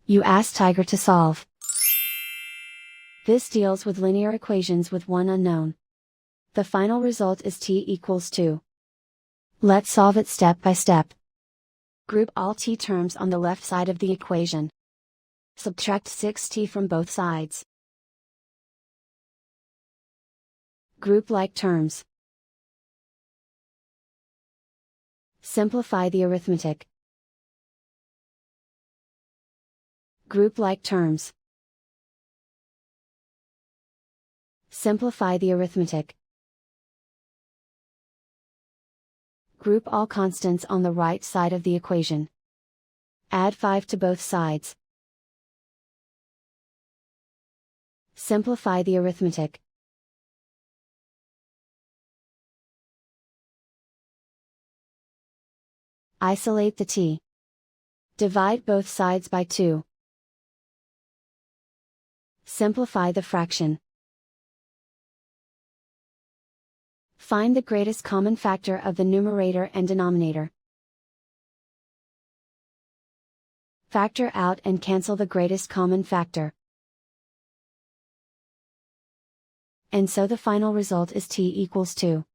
You ask Tiger to solve. This deals with linear equations with one unknown. The final result is t equals 2. Let's solve it step by step. Group all t terms on the left side of the equation. Subtract 6t from both sides. Group like terms. Simplify the arithmetic. Group like terms. Simplify the arithmetic. Group all constants on the right side of the equation. Add 5 to both sides. Simplify the arithmetic. Isolate the t. Divide both sides by 2. Simplify the fraction. Find the greatest common factor of the numerator and denominator. Factor out and cancel the greatest common factor. And so the final result is t equals 2.